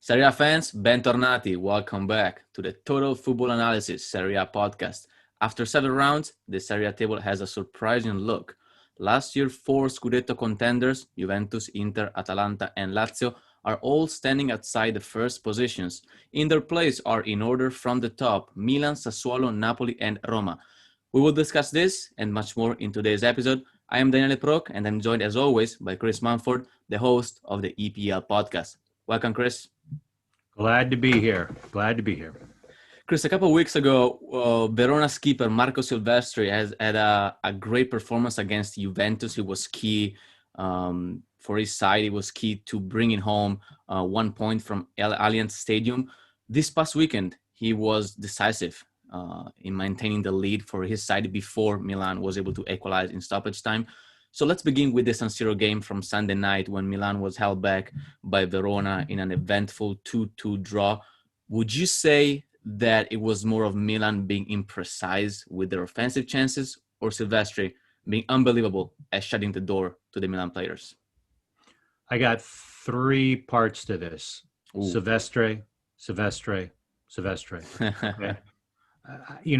Serie A fans, bentornati. Welcome back to the Total Football Analysis Serie A podcast. After 7 rounds, the Serie A table has a surprising look. Last year, 4 Scudetto contenders, Juventus, Inter, Atalanta, and Lazio, are all standing outside the first positions. In their place are, in order from the top, Milan, Sassuolo, Napoli, and Roma. We will discuss this and much more in today's episode. I am Daniele Proc, and I'm joined as always by Chris Mumford, the host of the EPL podcast. Welcome, Chris. Glad to be here. Chris, a couple of weeks ago, Verona's keeper Marco Silvestri has had a great performance against Juventus. He was key for his side. It was key to bringing home 1 point from Allianz Stadium. This past weekend, he was decisive in maintaining the lead for his side before Milan was able to equalize in stoppage time. So let's begin with the San Siro game from Sunday night when Milan was held back by Verona in an eventful 2-2 draw. Would you say that it was more of Milan being imprecise with their offensive chances or Silvestri being unbelievable at shutting the door to the Milan players? I got 3 parts to this. Ooh. Silvestri. Okay.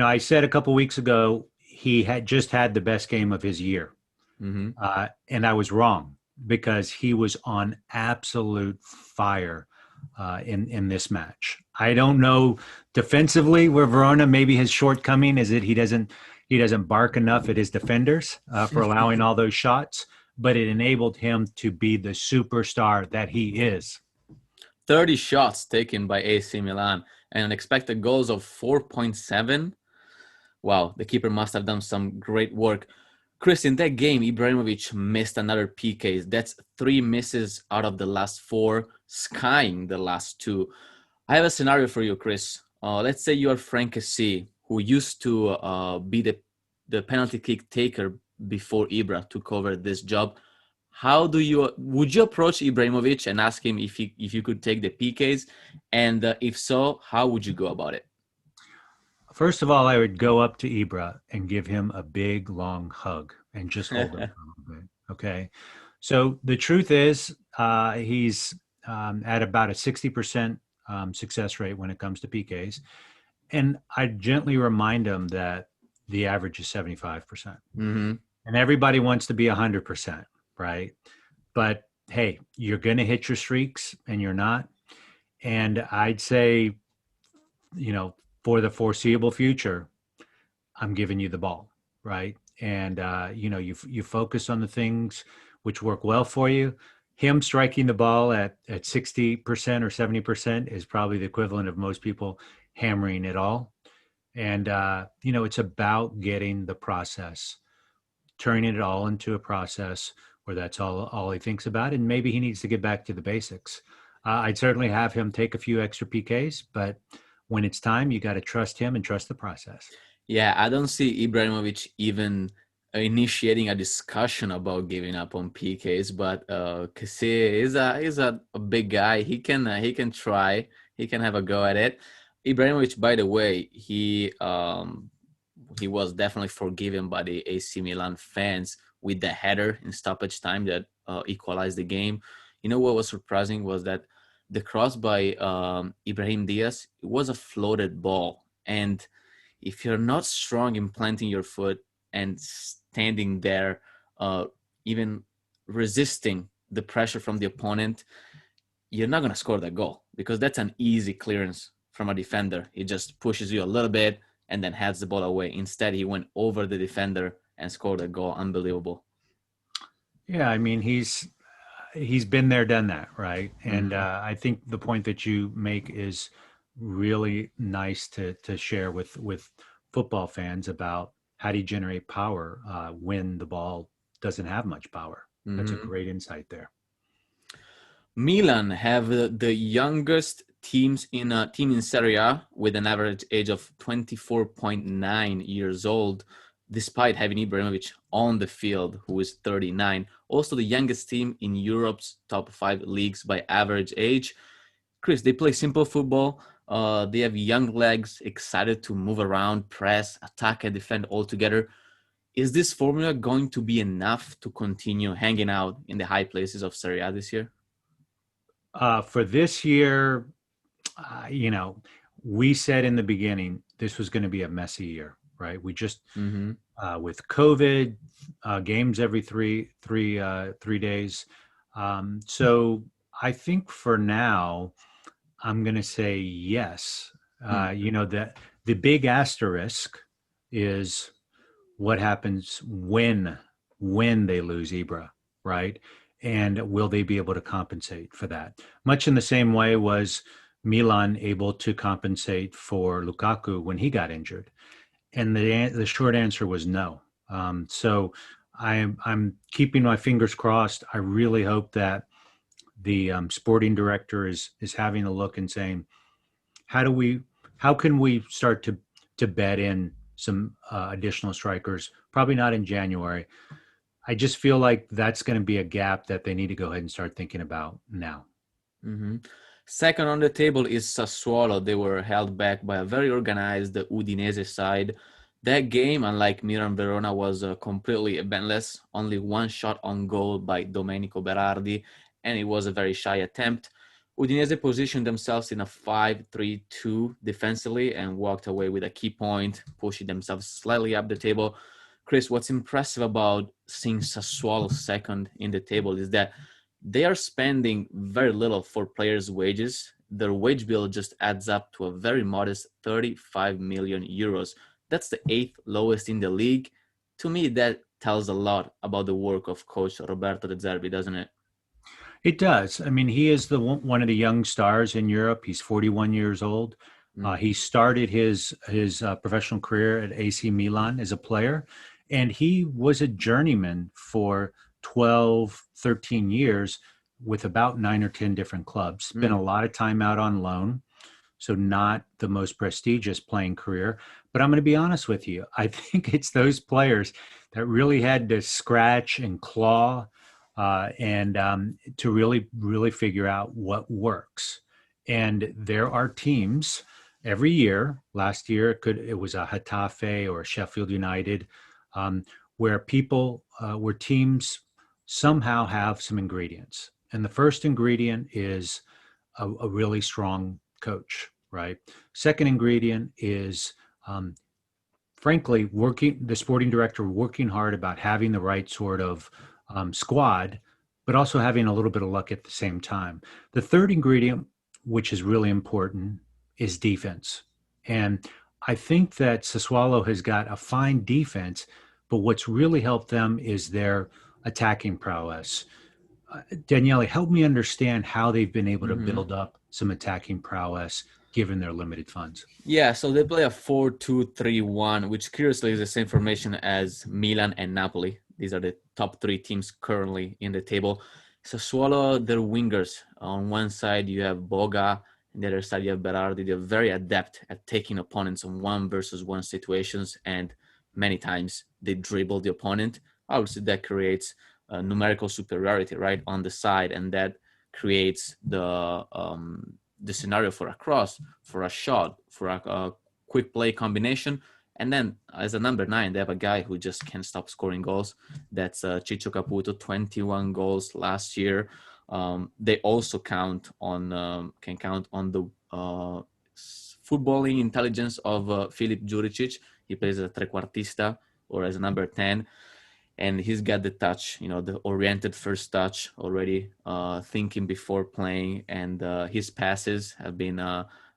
I said a couple weeks ago he had just had the best game of his year. Mm-hmm. And I was wrong because he was on absolute fire in this match. I don't know defensively where Verona maybe his shortcoming is that he doesn't bark enough at his defenders for allowing all those shots, but it enabled him to be the superstar that he is. 30 shots taken by AC Milan and an expected goals of 4.7. Wow, the keeper must have done some great work. Chris, in that game, Ibrahimovic missed another PKs. That's 3 misses out of the last 4, skying the last 2. I have a scenario for you, Chris. Let's say you are Frank Kessie, who used to be the penalty kick taker before Ibra took over this job. Would you approach Ibrahimovic and ask him if you could take the PKs? And if so, how would you go about it? First of all, I would go up to Ibra and give him a big, long hug and just hold him for a little bit. Okay. So the truth is he's at about a 60% success rate when it comes to PKs. And I gently remind him that the average is 75%. Mm-hmm. And everybody wants to be 100%, right? But hey, you're going to hit your streaks and you're not. And I'd say, for the foreseeable future, I'm giving you the ball, right? And, you focus on the things which work well for you. Him striking the ball at 60% or 70% is probably the equivalent of most people hammering it all. And, it's about getting the process, turning it all into a process where that's all he thinks about. And maybe he needs to get back to the basics. I'd certainly have him take a few extra PKs, but when it's time, you got to trust him and trust the process. Yeah, I don't see Ibrahimovic even initiating a discussion about giving up on PKs, but Kessie is a big guy. He can try. He can have a go at it. Ibrahimovic, by the way, he was definitely forgiven by the AC Milan fans with the header in stoppage time that equalized the game. You know what was surprising was that the cross by Ibrahim Diaz, it was a floated ball. And if you're not strong in planting your foot and standing there, even resisting the pressure from the opponent, you're not going to score that goal because that's an easy clearance from a defender. He just pushes you a little bit and then heads the ball away. Instead, he went over the defender and scored a goal. Unbelievable. Yeah, I mean, he's been there, done that, right? And I think the point that you make is really nice to share with football fans about how do you generate power when the ball doesn't have much power. That's a great insight there. Milan have the youngest team in Serie A with an average age of 24.9 years old, despite having Ibrahimovic on the field, who is 39. Also the youngest team in Europe's top 5 leagues by average age. Chris, they play simple football. They have young legs, excited to move around, press, attack, and defend all together. Is this formula going to be enough to continue hanging out in the high places of Serie A this year? For this year, you know, we said in the beginning this was going to be a messy year, right? We just Mm-hmm. with COVID, games every 3 days. So I think for now, I'm going to say yes. You know, that the big asterisk is what happens when they lose Ibra, right? And will they be able to compensate for that? Much in the same way was Milan able to compensate for Lukaku when he got injured, and the short answer was no. So I'm keeping my fingers crossed. I really hope that the sporting director is having a look and saying, how do we how can we start to bed in some additional strikers? Probably not in January. I just feel like that's going to be a gap that they need to go ahead and start thinking about now. Mm-hmm. Second on the table is Sassuolo. They were held back by a very organized Udinese side. That game, unlike Milan Verona, was completely eventless. Only one shot on goal by Domenico Berardi, and it was a very shy attempt. Udinese positioned themselves in a 5-3-2 defensively and walked away with a key point, pushing themselves slightly up the table. Chris, what's impressive about seeing Sassuolo second in the table is that they are spending very little for players' wages. Their wage bill just adds up to a very modest 35 million euros. That's the eighth lowest in the league. To me, that tells a lot about the work of coach Roberto De Zerbi, doesn't it? It does. I mean, he is the one of the young stars in Europe. He's 41 years old. Mm. He started his professional career at AC Milan as a player, and he was a journeyman for 12, 13 years with about 9 or 10 different clubs. Spent a Mm. lot of time out on loan, so not the most prestigious playing career. But I'm going to be honest with you. I think it's those players that really had to scratch and claw and to really figure out what works. And there are teams every year. Last year, it was a Hetafe or a Sheffield United, um, where teams somehow have some ingredients. And the first ingredient is a really strong coach, right? Second ingredient is, um, frankly, the sporting director working hard about having the right sort of squad, but also having a little bit of luck at the same time. The third ingredient, which is really important, is defense. And I think that Sassuolo has got a fine defense, but what's really helped them is their attacking prowess. Daniele, help me understand how they've been able to Mm-hmm. build up some attacking prowess given their limited funds. Yeah, so they play a 4-2-3-1, which curiously is the same formation as Milan and Napoli. These are the top three teams currently in the table. Sassuolo, their wingers. On one side, you have Boga, and the other side, you have Berardi. They're very adept at taking opponents on one versus one situations, and many times they dribble the opponent. Obviously, that creates numerical superiority, right, on the side, and that creates the scenario for a cross, for a shot, for a quick play combination. And then as a number 9, they have a guy who just can't stop scoring goals. That's Ciccio Caputo, 21 goals last year. They also can count on the footballing intelligence of Filip Juricic. He plays as a trequartista or as a number 10, and he's got the touch, the oriented first touch already, thinking before playing, and his passes have been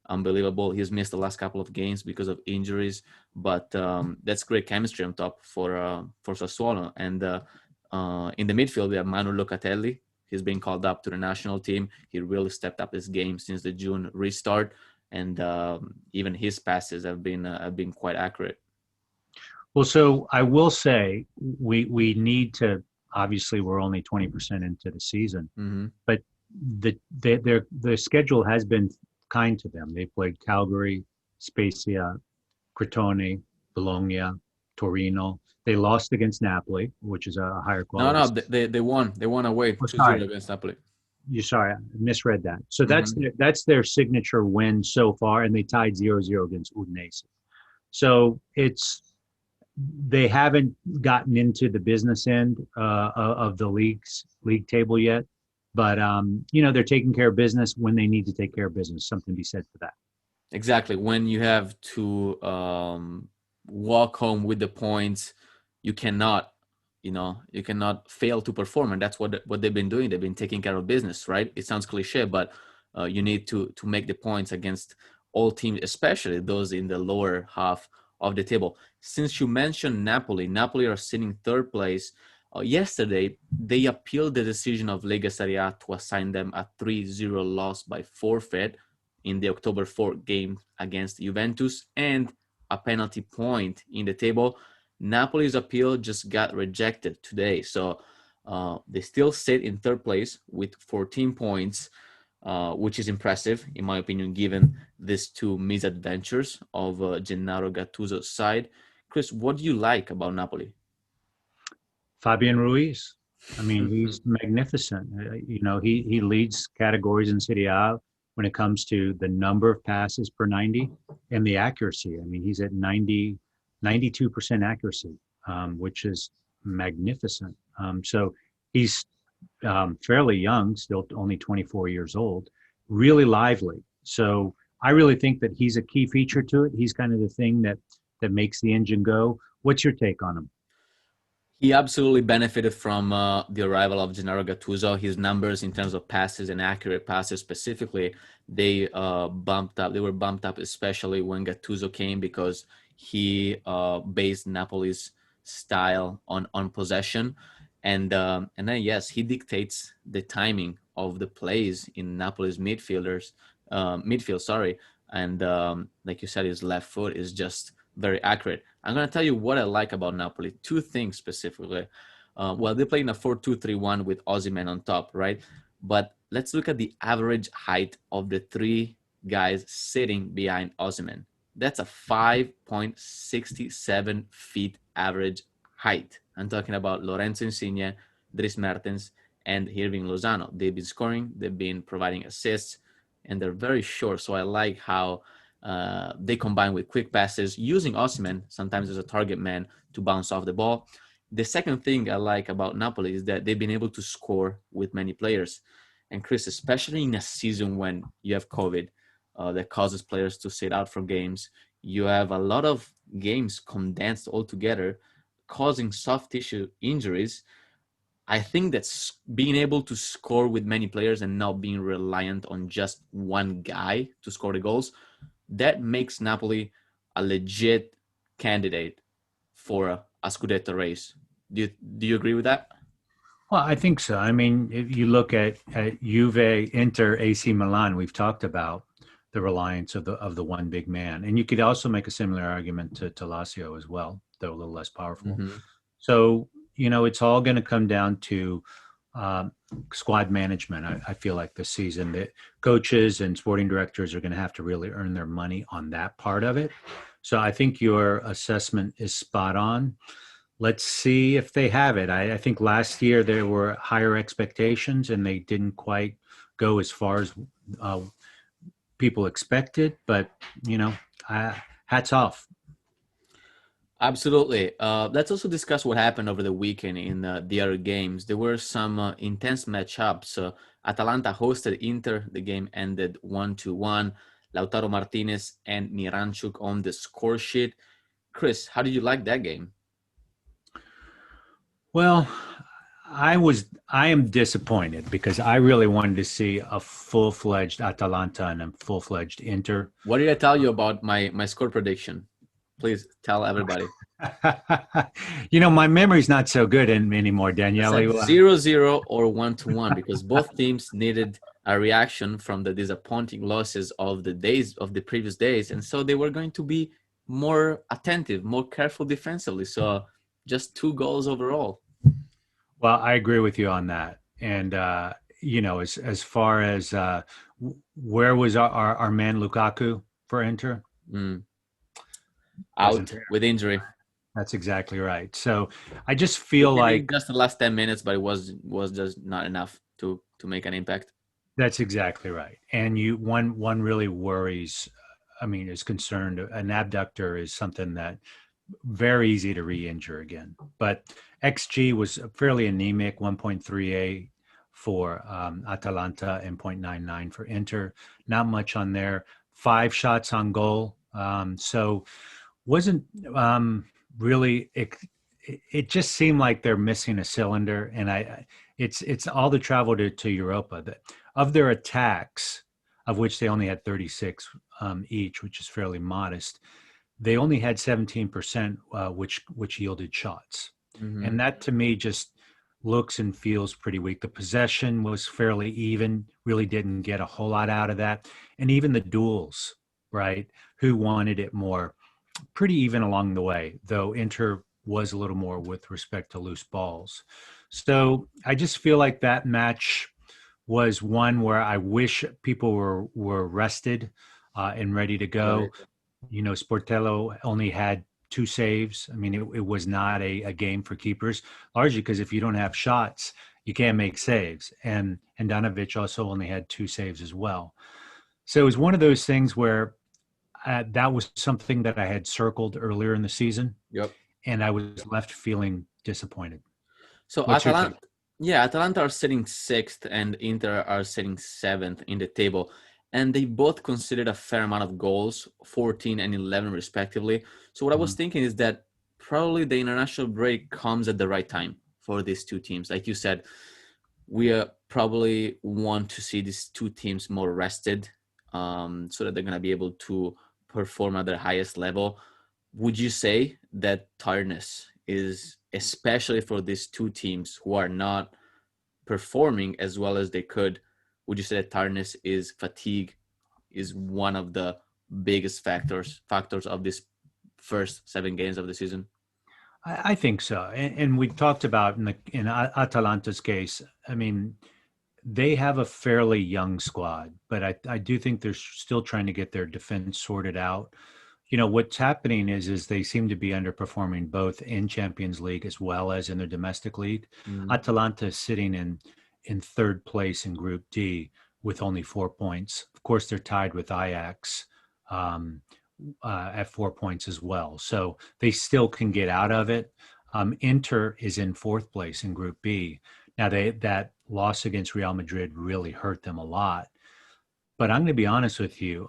unbelievable. He's missed the last couple of games because of injuries, but that's great chemistry on top for Sassuolo. And in the midfield, we have Manu Locatelli. He's been called up to the national team. He really stepped up his game since the June restart, and even his passes have been quite accurate. Well, so I will say we need to, obviously we're only 20% into the season, Mm-hmm. but the schedule has been kind to them. They played Calgary, Spezia, Crotone, Bologna, Torino. They lost against Napoli, which is a higher No, quality. no, they won. They won away Oh, 2-0 sorry, against Napoli. you sorry, I misread that. So Mm-hmm. that's their signature win so far, and they tied 0-0 against Udinese. So they haven't gotten into the business end of the league table yet. But they're taking care of business when they need to take care of business. Something to be said for that. Exactly. When you have to walk home with the points, you cannot, you cannot fail to perform, and that's what they've been doing. They've been taking care of business, right? It sounds cliche, but you need to make the points against all teams, especially those in the lower half of the table. Since you mentioned Napoli are sitting third place. Yesterday, they appealed the decision of Lega Serie A to assign them a 3-0 loss by forfeit in the October 4th game against Juventus and a penalty point in the table. Napoli's appeal just got rejected today. So they still sit in third place with 14 points, which is impressive, in my opinion, given these two misadventures of Gennaro Gattuso's side. Chris, what do you like about Napoli? Fabian Ruiz. I mean, he's magnificent. He leads categories in Serie A when it comes to the number of passes per 90 and the accuracy. I mean, he's at 92% accuracy, which is magnificent. So he's fairly young, still only 24 years old, really lively. So I really think that he's a key feature to it. He's kind of the thing that makes the engine go. What's your take on him? He absolutely benefited from the arrival of Gennaro Gattuso. His numbers in terms of passes and accurate passes specifically, they bumped up. They were bumped up, especially when Gattuso came, because he based Napoli's style on possession, and then yes, he dictates the timing of the plays in Napoli's midfield. Sorry, and like you said, his left foot is just very accurate. I'm going to tell you what I like about Napoli. Two things specifically. Well, they play in a 4-2-3-1 with Osimhen on top, right? But let's look at the average height of the three guys sitting behind Osimhen. That's a 5.67 feet average height. I'm talking about Lorenzo Insigne, Dries Mertens, and Hirving Lozano. They've been scoring, they've been providing assists, and they're very short. So I like how they combine with quick passes, using Osimhen sometimes as a target man to bounce off the ball. The second thing I like about Napoli is that they've been able to score with many players. And Chris, especially in a season when you have COVID that causes players to sit out for games, you have a lot of games condensed all together, causing soft tissue injuries. I think that's being able to score with many players and not being reliant on just one guy to score the goals, that makes Napoli a legit candidate for a Scudetto race. Do you agree with that? Well, I think so. I mean, if you look at Juve, Inter, AC Milan, we've talked about the reliance of the one big man, and you could also make a similar argument to Lazio as well, though a little less powerful. Mm-hmm. So it's all going to come down to squad management. I feel like this season that coaches and sporting directors are going to have to really earn their money on that part of it. So I think your assessment is spot on. Let's see if they have it. I think last year there were higher expectations and they didn't quite go as far as people expected. But hats off. Absolutely. Let's also discuss what happened over the weekend in the other games. There were some intense matchups. Atalanta hosted Inter. The game ended 1-1. Lautaro Martinez and Miranchuk on the score sheet. Chris, how did you like that game? Well, I am disappointed because I really wanted to see a full-fledged Atalanta and a full-fledged Inter. What did I tell you about my score prediction? Please tell everybody. My memory's not so good anymore, Daniele. 0-0 or 1-1, because both teams needed a reaction from the disappointing losses of the previous days, and so they were going to be more attentive, more careful defensively. So just 2 goals overall. Well, I agree with you on that. And as far as where was our man Lukaku for Inter? Out with injury. That's exactly right. So I just feel like just the last 10 minutes, but it was just not enough to make an impact. That's exactly right. And one really worries, is concerned. An abductor is something that very easy to re-injure again. But XG was fairly anemic, 1.38 for Atalanta and 0.99 for Inter. Not much on there. 5 shots on goal. So wasn't really. It just seemed like they're missing a cylinder, and it's all the travel to Europa that of their attacks, of which they only had 36 each, which is fairly modest. They only had 17%, which yielded shots, Mm-hmm. and that to me just looks and feels pretty weak. The possession was fairly even, really didn't get a whole lot out of that. And even the duels, right? Who wanted it more? Pretty even along the way, though Inter was a little more with respect to loose balls. So I just feel like that match was one where I wish people were rested and ready to go. Right. You know, Sportello only had 2 saves. I mean, it was not a game for keepers, largely because if you don't have shots, you can't make saves. And Handanovic also only had 2 saves as well. So it was one of those things where that was something that I had circled earlier in the season, Yep. and I was left feeling disappointed. So What's your take? Atalanta are sitting sixth and Inter are sitting seventh in the table. And they both conceded a fair amount of goals, 14 and 11 respectively. So what I was Mhm. thinking is that probably the international break comes at the right time for these two teams. Like you said, we probably want to see these two teams more rested, so that they're going to be able to perform at their highest level. Would you say that tiredness is, especially for these two teams who are not performing as well as they could, would you say that tiredness is fatigue is one of the biggest factors of this first 7 games of the season? I think so, and we talked about in Atalanta's case. I mean, they have a fairly young squad, but I do think they're still trying to get their defense sorted out. You know, what's happening is they seem to be underperforming both in Champions League as well as in their domestic league. Mm, Atalanta is sitting in third place in Group D with only 4 points. Of course, they're tied with Ajax um, at 4 points as well, so they still can get out of it. Inter is in fourth place in Group B. Now, that loss against Real Madrid really hurt them a lot. But I'm going to be honest with you.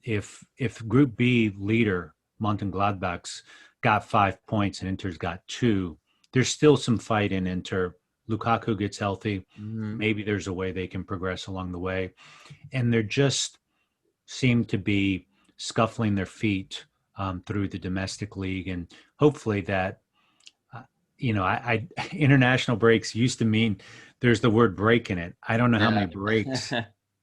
If Group B leader Mönchengladbach's got 5 points and Inter's got 2, there's still some fight in Inter. Lukaku gets healthy. mm. Maybe there's a way they can progress along the way. And they're just seem to be scuffling their feet through the domestic league. And hopefully that, I international breaks used to mean there's the word break in it. I don't know how Yeah. many breaks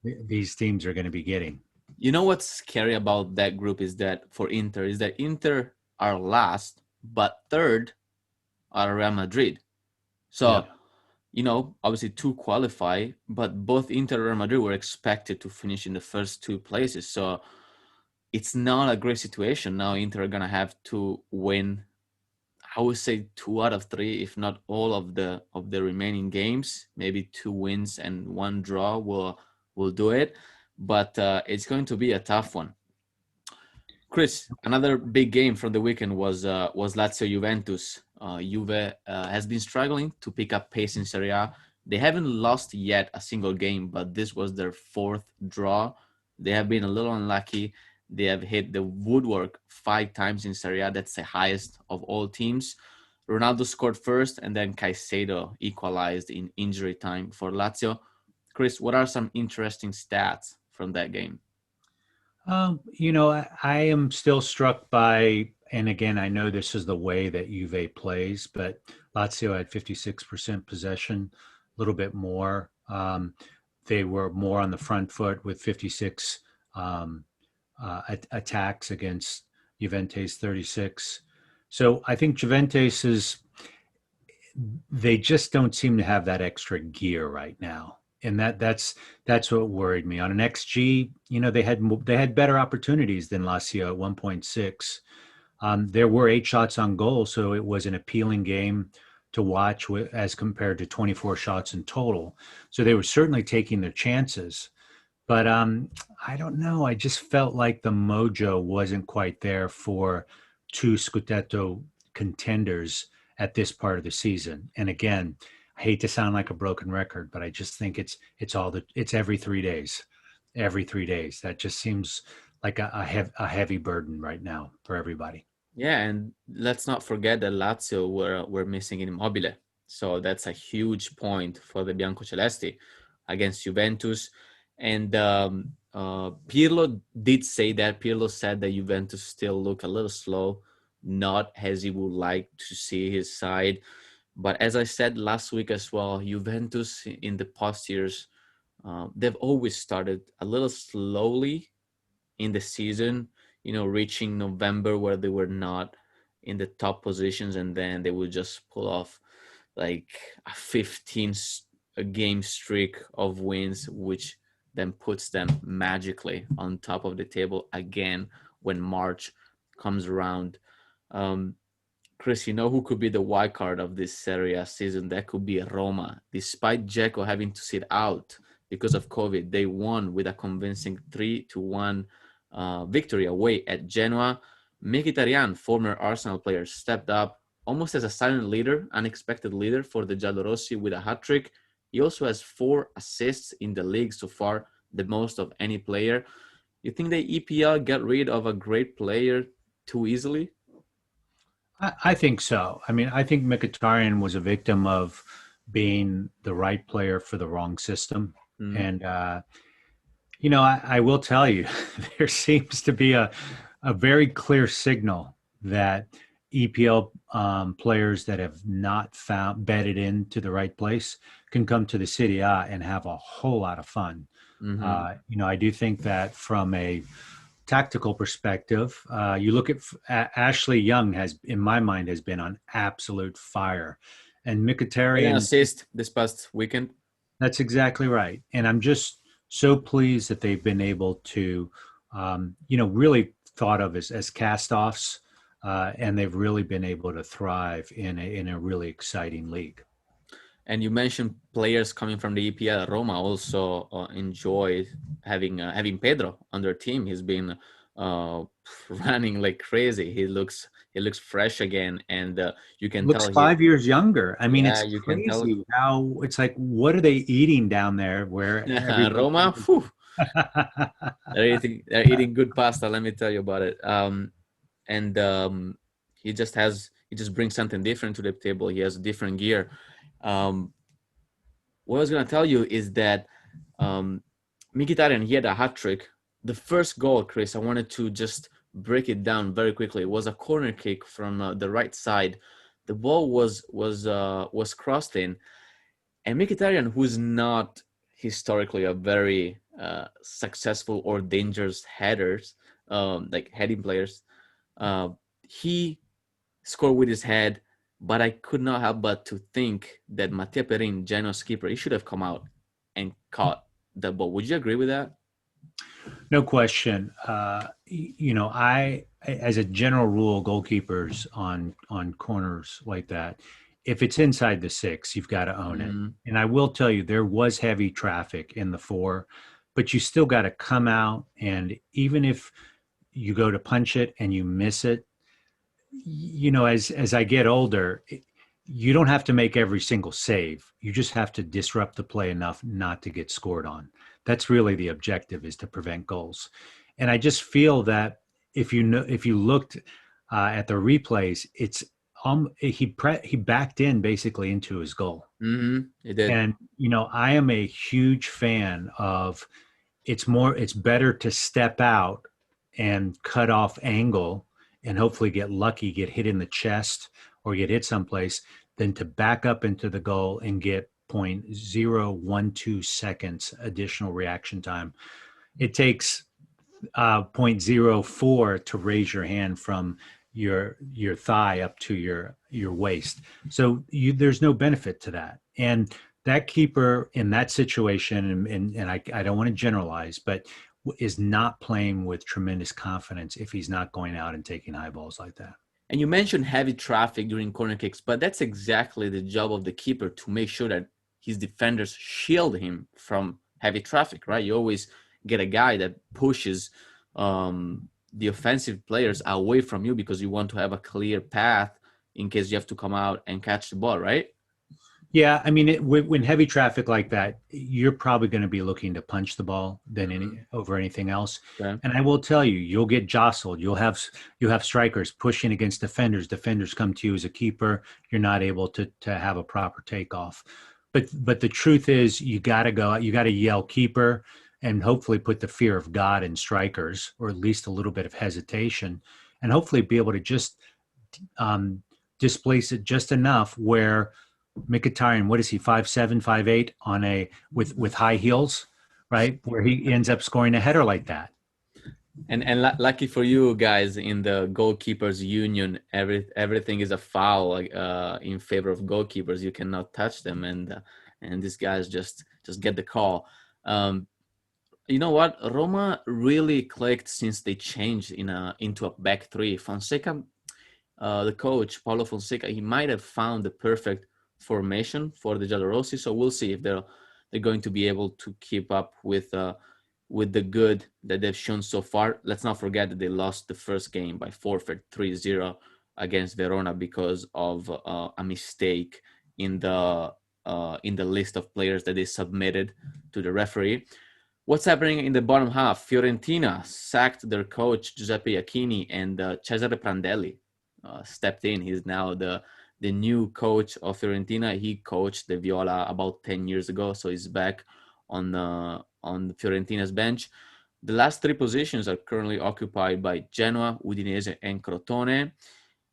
these teams are going to be getting. You know what's scary about that group is that for Inter is that Inter are last, but third are Real Madrid. Yeah. So, obviously two qualify, but both Inter and Real Madrid were expected to finish in the first two places. So it's not a great situation. Now Inter are gonna have to win, I would say 2 out of 3, if not all of the remaining games. Maybe 2 wins and 1 draw will do it. But it's going to be a tough one. Chris, another big game from the weekend was Lazio Juventus. Juve has been struggling to pick up pace in Serie A. They haven't lost yet a single game, but this was their 4th draw. They have been a little unlucky. They have hit the woodwork 5 times in Serie A. That's the highest of all teams. Ronaldo scored first, and then Caicedo equalized in injury time for Lazio. Chris, what are some interesting stats from that game? I am still struck by, and again, I know this is the way that Juve plays, but Lazio had 56% possession, a little bit more. They were more on the front foot with 56 attacks against Juventus 36. So I think they just don't seem to have that extra gear right now. And that's what worried me. On an XG, they had better opportunities than Lazio at 1.6. There were 8 shots on goal, so it was an appealing game to watch as compared to 24 shots in total. So they were certainly taking their chances. But I don't know. I just felt like the mojo wasn't quite there for 2 Scudetto contenders at this part of the season. And again, hate to sound like a broken record, but I just think it's every 3 days, every 3 days. That just seems like a heavy burden right now for everybody. Yeah, and let's not forget that Lazio were missing Immobile. So that's a huge point for the Biancocelesti against Juventus. And Pirlo did say that. Pirlo said that Juventus still look a little slow, not as he would like to see his side. But as I said last week as well, Juventus in the past years, they've always started a little slowly in the season, reaching November where they were not in the top positions, and then they would just pull off like a 15 game streak of wins, which then puts them magically on top of the table again when March comes around. Chris, you know who could be the wild card of this Serie A season? That could be Roma. Despite Dzeko having to sit out because of COVID, they won with a convincing 3-1 victory away at Genoa. Mkhitaryan, former Arsenal player, stepped up almost as a silent leader, unexpected leader for the Giallorossi with a hat-trick. He also has 4 assists in the league so far, the most of any player. You think the EPL got rid of a great player too easily? I think so. I mean, I think Mkhitaryan was a victim of being the right player for the wrong system. And, I will tell you, there seems to be a very clear signal that EPL players that have not bedded into the right place can come to the Serie A and have a whole lot of fun. I do think that from a tactical perspective, you look at Ashley Young in my mind, has been on absolute fire, and Mkhitaryan assist this past weekend. That's exactly right, and I'm just so pleased that they've been able to, really thought of as cast-offs, and they've really been able to thrive in a really exciting league. And you mentioned players coming from the EPL. Roma also enjoyed having Pedro on their team. He's been running like crazy. He looks fresh again, and you can looks tell 5 years younger. I mean, it's you crazy can tell. how it's like. What are they eating down there? Where Roma, they're eating good pasta. Let me tell you about it. And he just brings something different to the table. He has different gear. What I was gonna tell you is that Mkhitaryan, he had a hat trick. The first goal, Chris, I wanted to just break it down very quickly. It was a corner kick from the right side. The ball was crossed in, and Mkhitaryan, who's not historically a very successful or dangerous headers, like heading players, he scored with his head. But I could not help but to think that Mattia Perin, Genoa's keeper, he should have come out and caught the ball. Would you agree with that? No question. I, as a general rule, goalkeepers on corners like that, if it's inside the 6, you've got to own it. And I will tell you, there was heavy traffic in the 4, but you still got to come out. And even if you go to punch it and you miss it, as I get older, you don't have to make every single save. You just have to disrupt the play enough not to get scored on. That's really the objective, is to prevent goals. And I just feel that if you looked at the replays, it's he backed in basically into his goal. He did. And I am a huge fan of it's better to step out and cut off angle and hopefully get lucky, get hit in the chest or get hit someplace, than to back up into the goal and get 0.012 seconds additional reaction time. It takes 0.04 to raise your hand from your thigh up to your waist. So there's no benefit to that. And that keeper in that situation, and I don't want to generalize, but is not playing with tremendous confidence if he's not going out and taking high balls like that. And you mentioned heavy traffic during corner kicks, but that's exactly the job of the keeper, to make sure that his defenders shield him from heavy traffic, right? You always get a guy that pushes the offensive players away from you because you want to have a clear path in case you have to come out and catch the ball, right? Yeah, I mean, when heavy traffic like that, you're probably going to be looking to punch the ball than Mhm. over anything else. Okay. And I will tell you, you'll get jostled. You'll have strikers pushing against defenders. Defenders come to you as a keeper. You're not able to have a proper takeoff. But the truth is, you got to go out. You got to yell keeper, and hopefully put the fear of God in strikers, or at least a little bit of hesitation, and hopefully be able to just um, displace it just enough where Mkhitaryan, what is he, 5'7", 5'8", on a with high heels, right? Where he ends up scoring a header like that. And lucky for you guys in the goalkeepers union, everything is a foul in favor of goalkeepers. You cannot touch them, and these guys just get the call. Um, you know what? Roma really clicked since they changed into a back three. Fonseca, the coach Paulo Fonseca, he might have found the perfect formation for the Giallorossi. So we'll see if they're going to be able to keep up with the good that they've shown so far. Let's not forget that they lost the first game by forfeit 3-0 against Verona because of a mistake in the list of players that they submitted to the referee. What's happening in the bottom half? Fiorentina sacked their coach Giuseppe Iacchini, and Cesare Prandelli stepped in. He's now the new coach of Fiorentina. He coached the Viola about 10 years ago, so he's back on Fiorentina's bench. The last three positions are currently occupied by Genoa, Udinese, and Crotone.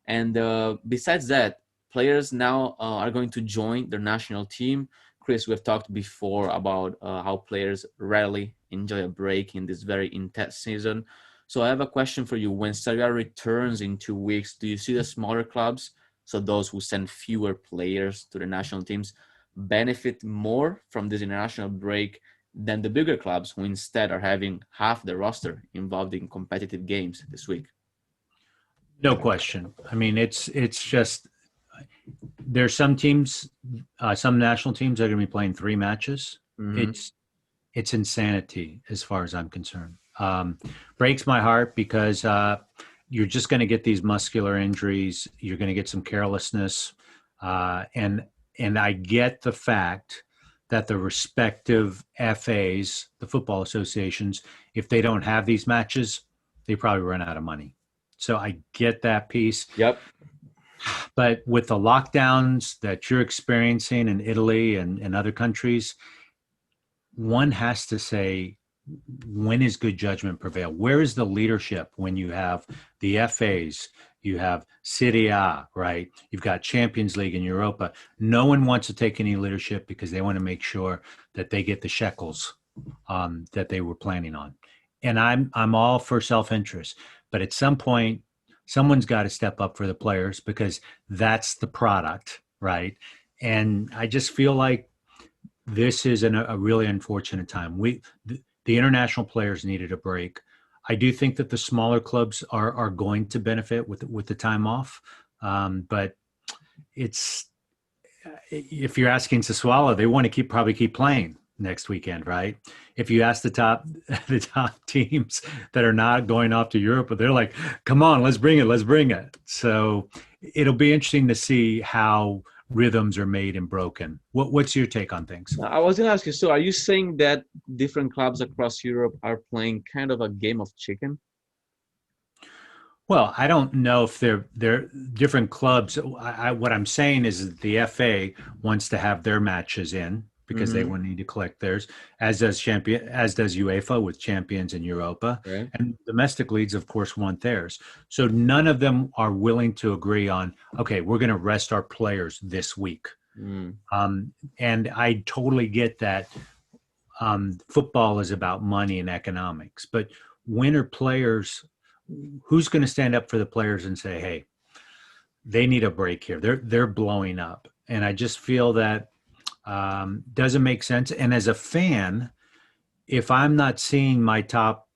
And besides that, players now are going to join their national team. Chris, we've talked before about how players rarely enjoy a break in this very intense season. So I have a question for you. When Serie A returns in 2 weeks, do you see the smaller clubs, so those who send fewer players to the national teams, benefit more from this international break than the bigger clubs who instead are having half the roster involved in competitive games this week? No question. I mean, it's just there's some teams, some national teams that are going to be playing 3 matches. Mm-hmm. It's insanity as far as I'm concerned. Breaks my heart because you're just going to get these muscular injuries. You're going to get some carelessness, and I get the fact that the respective FAs, the football associations, if they don't have these matches, they probably run out of money. So I get that piece. Yep. But with the lockdowns that you're experiencing in Italy and other countries, one has to say, when is good judgment prevail? Where is the leadership when you have the FAs, you have Serie A, right? You've got Champions League and Europa. No one wants to take any leadership because they want to make sure that they get the shekels that they were planning on. And I'm all for self-interest, but at some point, someone's got to step up for the players because that's the product, right? And I just feel like this is a really unfortunate time. The international players needed a break. I do think that the smaller clubs are going to benefit with the time off, but it's if you're asking Sassuolo, they want to probably keep playing next weekend, right? If you ask the top teams that are not going off to Europe, but they're like, come on, let's bring it. So it'll be interesting to see how rhythms are made and broken. What's your take on things? I was going to ask you, so are you saying that different clubs across Europe are playing kind of a game of chicken? Well, I don't know if they're different clubs. What I'm saying is that the FA wants to have their matches in because they Mm-hmm. will need to collect theirs, as does UEFA with Champions and Europa, Right. and domestic leagues, of course, want theirs. So none of them are willing to agree on, okay, we're going to rest our players this week. Mm. And I totally get that. Football is about money and economics, but when are players? Who's going to stand up for the players and say, "Hey, they need a break here. They're blowing up," and I just feel that doesn't make sense. And as a fan, if I'm not seeing my top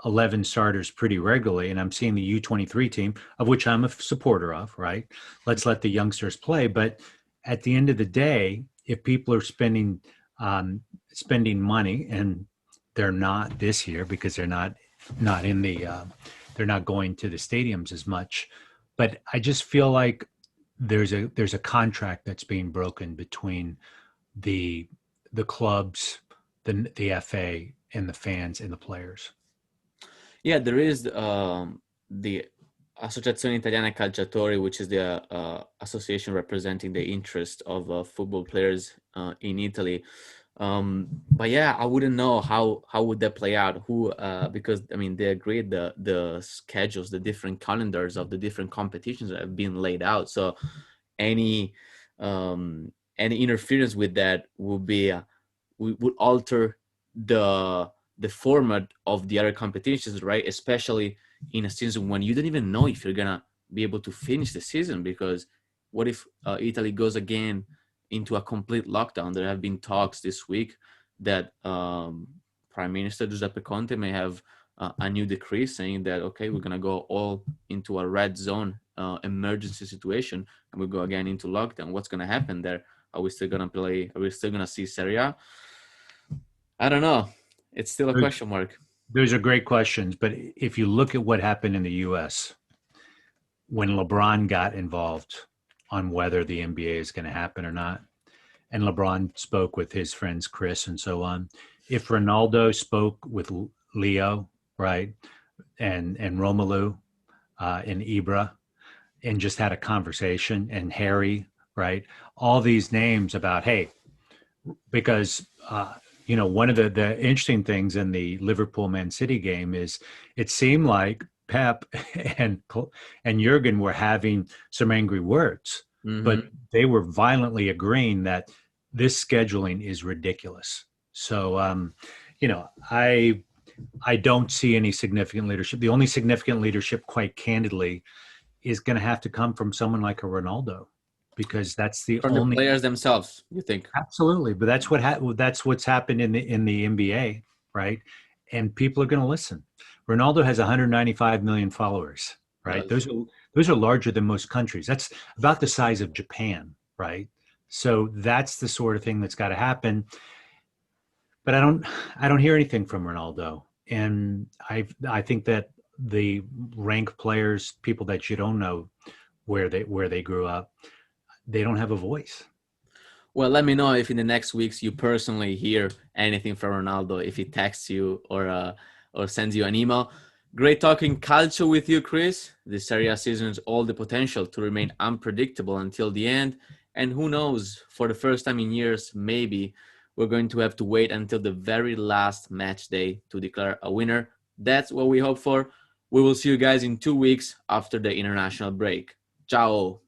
11 starters pretty regularly, and I'm seeing the U23 team, of which I'm a supporter of, right? Let's let the youngsters play. But at the end of the day, if people are spending money, and they're not this year because not in the they're not going to the stadiums as much. But I just feel like there's a contract that's being broken between the clubs, the FA, and the fans and the players. Yeah, there is the Associazione Italiana Calciatori, which is the association representing the interest of football players in Italy. But yeah, I wouldn't know how would that play out. Who because I mean they agreed the schedules, the different calendars of the different competitions that have been laid out. So any any interference with that would be would alter the format of the other competitions, right? Especially in a season when you don't even know if you're gonna be able to finish the season, because what if Italy goes again into a complete lockdown? There have been talks this week that Prime Minister Giuseppe Conte may have a new decree saying that, okay, we're gonna go all into a red zone emergency situation, and we go again into lockdown. What's gonna happen there? Are we still gonna play? Are we still gonna see Serie A? I don't know. It's still a question mark. Those are great questions, but if you look at what happened in the U.S. when LeBron got involved on whether the NBA is going to happen or not, and LeBron spoke with his friends Chris and so on, if Ronaldo spoke with Leo, right, and Romelu and Ibra, and just had a conversation, and Harry, right, all these names about, hey, because one of the interesting things in the Liverpool Man City game is it seemed like Pep and Jurgen were having some angry words, but they were violently agreeing that this scheduling is ridiculous. So, I don't see any significant leadership. The only significant leadership, quite candidly, is going to have to come from someone like a Ronaldo, because that's the From only the players themselves, you think? Absolutely, but that's what's happened in the NBA, right? And people are going to listen. Ronaldo has 195 million followers, right? Yes. Those are larger than most countries. That's about the size of Japan, right? So that's the sort of thing that's got to happen. But I don't hear anything from Ronaldo, and I think that the rank players, people that you don't know where they grew up, they don't have a voice. Well, let me know if in the next weeks you personally hear anything from Ronaldo, if he texts you or sends you an email. Great talking calcio with you, Chris. This Serie A season has all the potential to remain unpredictable until the end. And who knows, for the first time in years, maybe we're going to have to wait until the very last match day to declare a winner. That's what we hope for. We will see you guys in 2 weeks after the international break. Ciao.